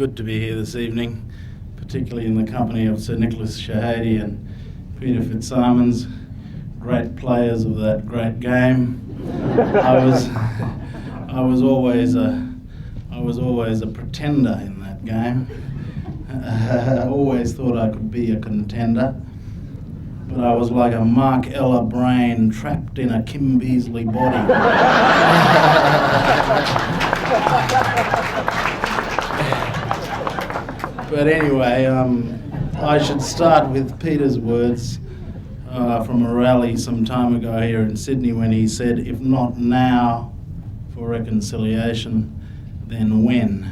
good to be here this evening, particularly in the company of Sir Nicholas Shahady and Peter Fitzsimons, great players of that great game. I was always a pretender in that game. I always thought I could be a contender, but I was like a Mark Ella brain trapped in a Kim Beazley body. But anyway, I should start with Peter's words from a rally some time ago here in Sydney when he said, "If not now for reconciliation, then when?"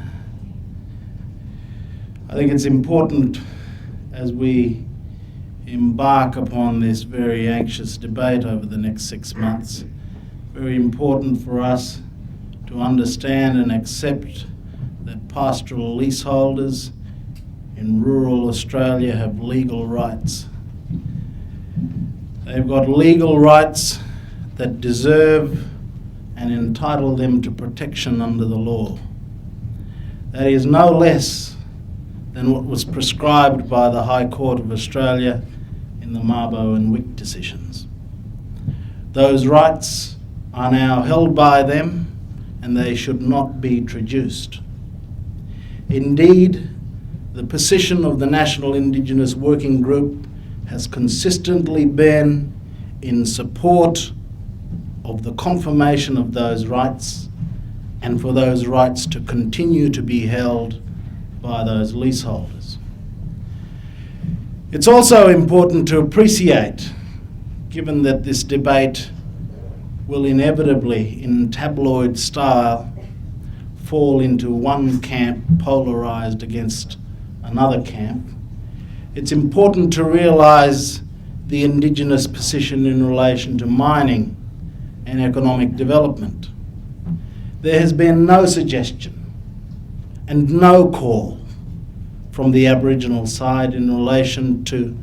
I think it's important as we embark upon this very anxious debate over the next 6 months, very important for us to understand and accept that pastoral leaseholders in rural Australia have legal rights. They've got legal rights that deserve and entitle them to protection under the law. That is no less than what was prescribed by the High Court of Australia in the Mabo and Wick decisions. Those rights are now held by them and they should not be traduced. Indeed, the position of the National Indigenous Working Group has consistently been in support of the confirmation of those rights and for those rights to continue to be held by those leaseholders. It's also important to appreciate, given that this debate will inevitably, in tabloid style, fall into one camp polarised against another camp, it's important to realise the Indigenous position in relation to mining and economic development. There has been no suggestion and no call from the Aboriginal side in relation to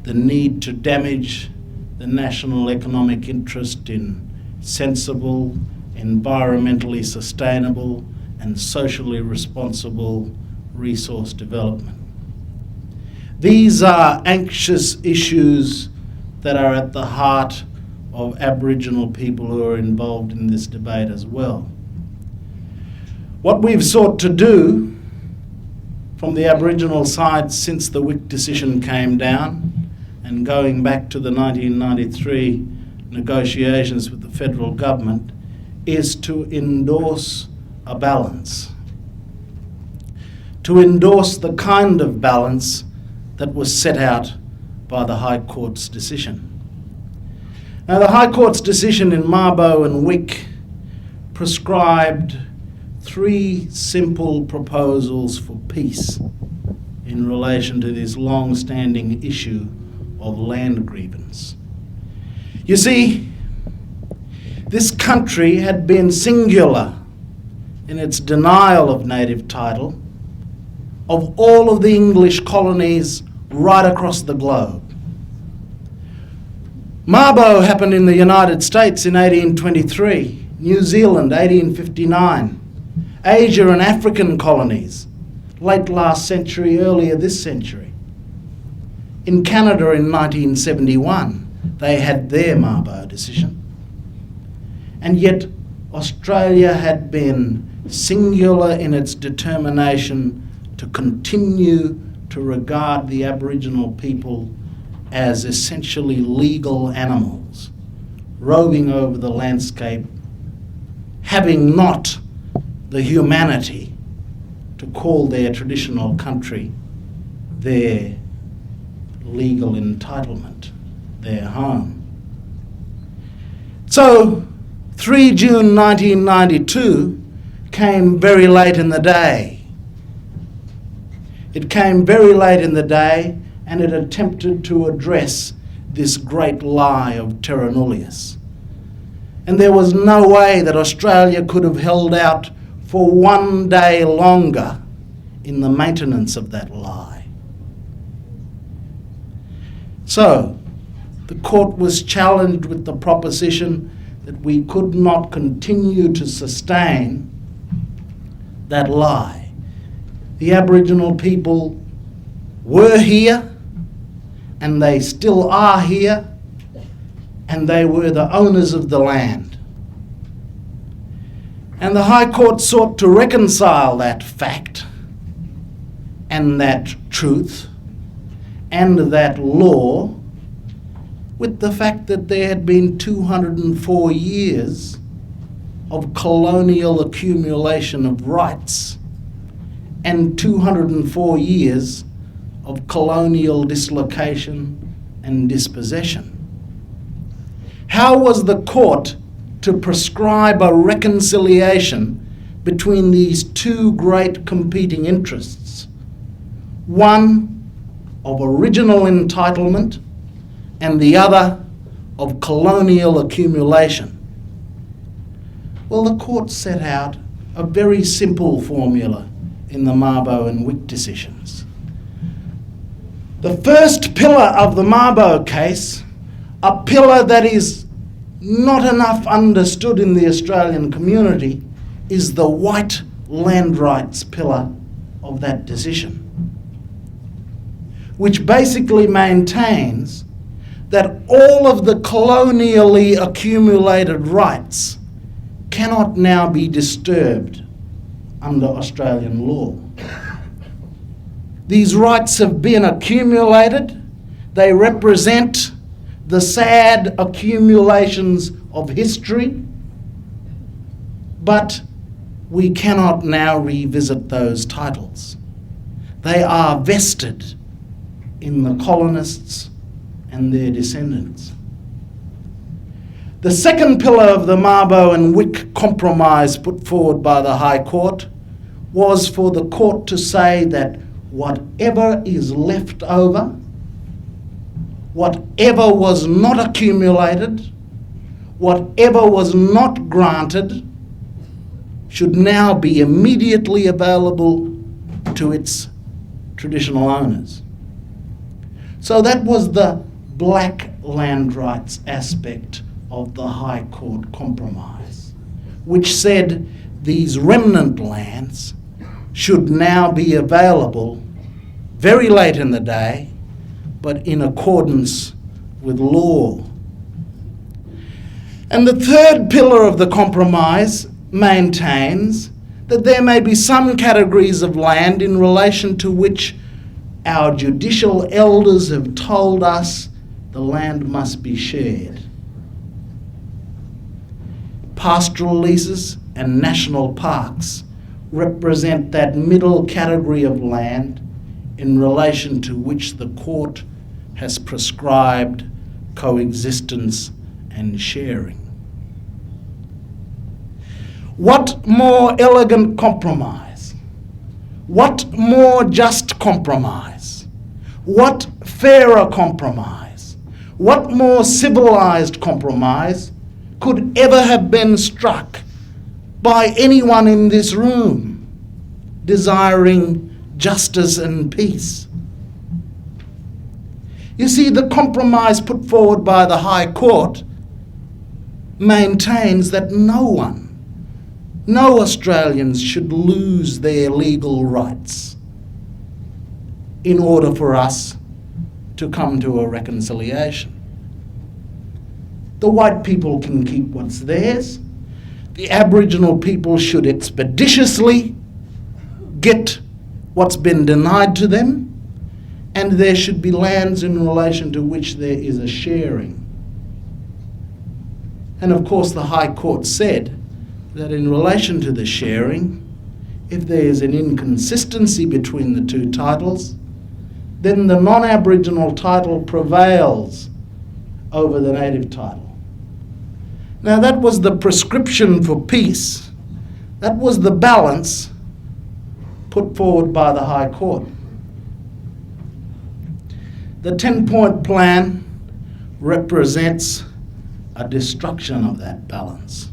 the need to damage the national economic interest in sensible, environmentally sustainable and socially responsible resource development. These are anxious issues that are at the heart of Aboriginal people who are involved in this debate as well. What we've sought to do from the Aboriginal side since the Wick decision came down and going back to the 1993 negotiations with the federal government is to endorse a balance. To endorse the kind of balance that was set out by the High Court's decision. Now, the High Court's decision in Mabo and Wick prescribed 3 simple proposals for peace in relation to this long-standing issue of land grievance. You see, this country had been singular in its denial of native title of all of the English colonies right across the globe. Mabo happened in the United States in 1823, New Zealand 1859, Asia and African colonies late last century, earlier this century. In Canada in 1971, they had their Mabo decision. And yet Australia had been singular in its determination to continue to regard the Aboriginal people as essentially legal animals, roving over the landscape, having not the humanity to call their traditional country their legal entitlement, their home. So 3 June 1992 came very late in the day. It came very late in the day and it attempted to address this great lie of terra nullius. And there was no way that Australia could have held out for one day longer in the maintenance of that lie. So, the court was challenged with the proposition that we could not continue to sustain that lie. The Aboriginal people were here, and they still are here, and they were the owners of the land. And the High Court sought to reconcile that fact and that truth and that law with the fact that there had been 204 years of colonial accumulation of rights and 204 years of colonial dislocation and dispossession. How was the court to prescribe a reconciliation between these two great competing interests? One of original entitlement and the other of colonial accumulation. Well, the court set out a very simple formula in the Mabo and Wick decisions. The first pillar of the Mabo case, a pillar that is not enough understood in the Australian community, is the white land rights pillar of that decision, which basically maintains that all of the colonially accumulated rights cannot now be disturbed under Australian law. These rights have been accumulated. They represent the sad accumulations of history, but we cannot now revisit those titles. They are vested in the colonists and their descendants. The second pillar of the Mabo and Wick compromise put forward by the High Court was for the court to say that whatever is left over, whatever was not accumulated, whatever was not granted, should now be immediately available to its traditional owners. So that was the black land rights aspect of the High Court compromise, which said these remnant lands should now be available very late in the day, but in accordance with law. And the third pillar of the compromise maintains that there may be some categories of land in relation to which our judicial elders have told us the land must be shared. Pastoral leases and national parks represent that middle category of land in relation to which the court has prescribed coexistence and sharing. What more elegant compromise? What more just compromise? What fairer compromise? What more civilized compromise could ever have been struck by anyone in this room desiring justice and peace? You see, the compromise put forward by the High Court maintains that no Australians should lose their legal rights in order for us to come to a reconciliation. The white people can keep what's theirs. The Aboriginal people should expeditiously get what's been denied to them, and there should be lands in relation to which there is a sharing. And of course the High Court said that in relation to the sharing, if there is an inconsistency between the two titles, then the non-Aboriginal title prevails over the native title. Now that was the prescription for peace. That was the balance put forward by the High Court. The 10-point plan represents a destruction of that balance.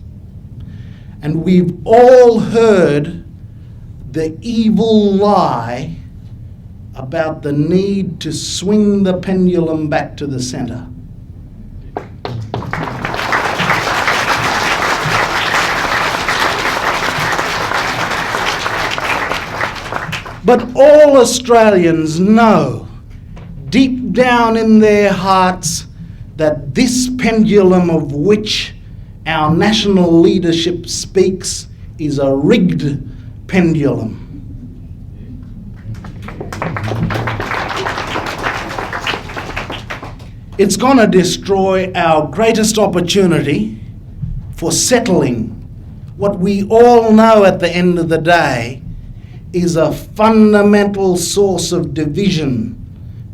And we've all heard the evil lie about the need to swing the pendulum back to the centre. But all Australians know deep down in their hearts that this pendulum of which our national leadership speaks is a rigged pendulum. It's going to destroy our greatest opportunity for settling what we all know at the end of the day is a fundamental source of division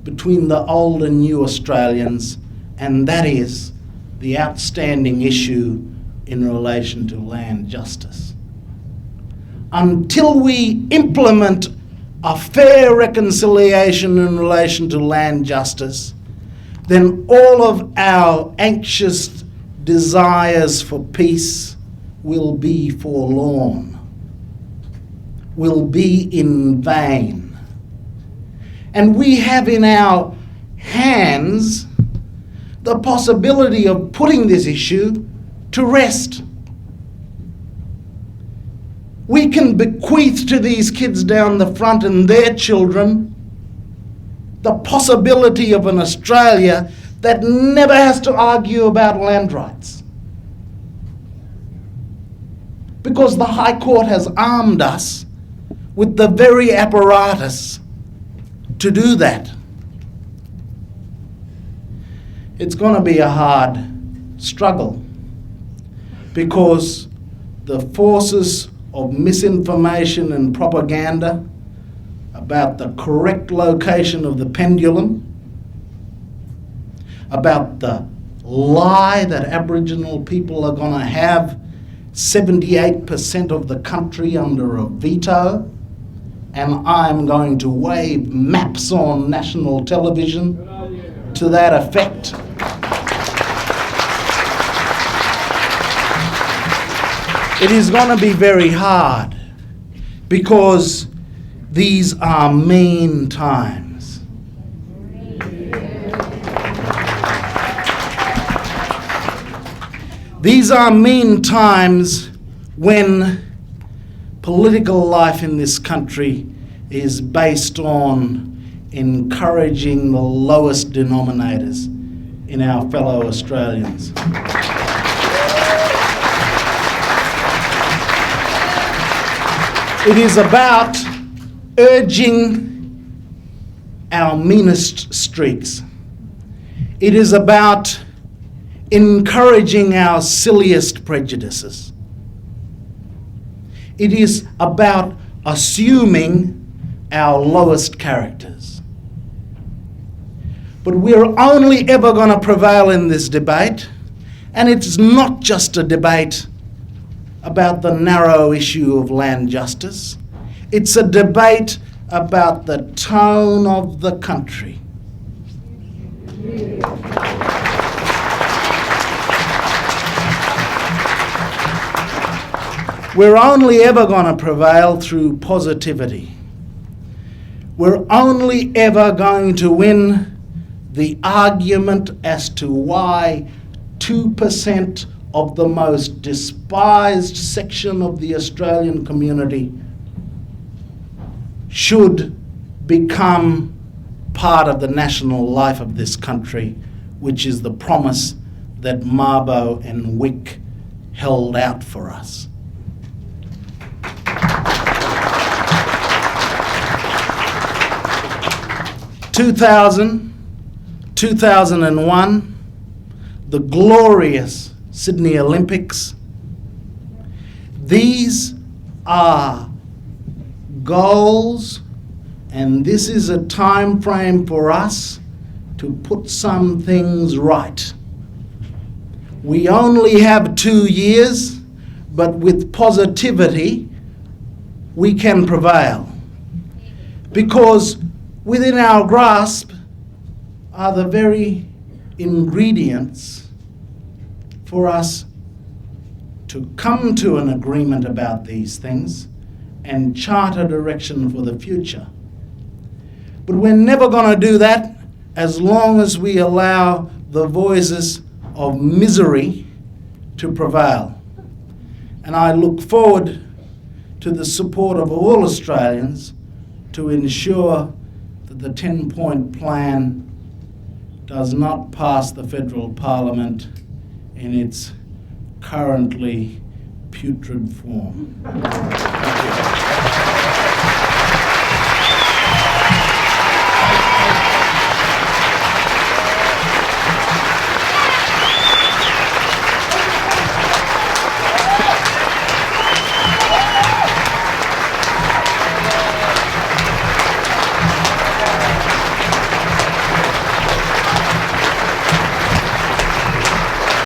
between the old and new Australians, and that is the outstanding issue in relation to land justice. Until we implement a fair reconciliation in relation to land justice, then all of our anxious desires for peace will be forlorn, will be in vain. And we have in our hands the possibility of putting this issue to rest. We can bequeath to these kids down the front and their children the possibility of an Australia that never has to argue about land rights. Because the High Court has armed us with the very apparatus to do that. It's going to be a hard struggle because the forces of misinformation and propaganda about the correct location of the pendulum, about the lie that Aboriginal people are going to have 78% of the country under a veto, and I'm going to wave maps on national television to that effect. It is going to be very hard because these are mean times. These are mean times when political life in this country is based on encouraging the lowest denominators in our fellow Australians. It is about urging our meanest streaks. It is about encouraging our silliest prejudices. It is about assuming our lowest characters. But we're only ever going to prevail in this debate, and it's not just a debate about the narrow issue of land justice. It's a debate about the tone of the country. We're only ever going to prevail through positivity. We're only ever going to win the argument as to why 2% of the most despised section of the Australian community should become part of the national life of this country, which is the promise that Mabo and Wick held out for us. 2001, the glorious Sydney Olympics. These are goals, and this is a time frame for us to put some things right. We only have 2 years, but with positivity, we can prevail. Because within our grasp are the very ingredients for us to come to an agreement about these things and chart a direction for the future. But we're never going to do that as long as we allow the voices of misery to prevail. And I look forward to the support of all Australians to ensure that the 10-point plan does not pass the federal parliament in its currently putrid form. Thank you.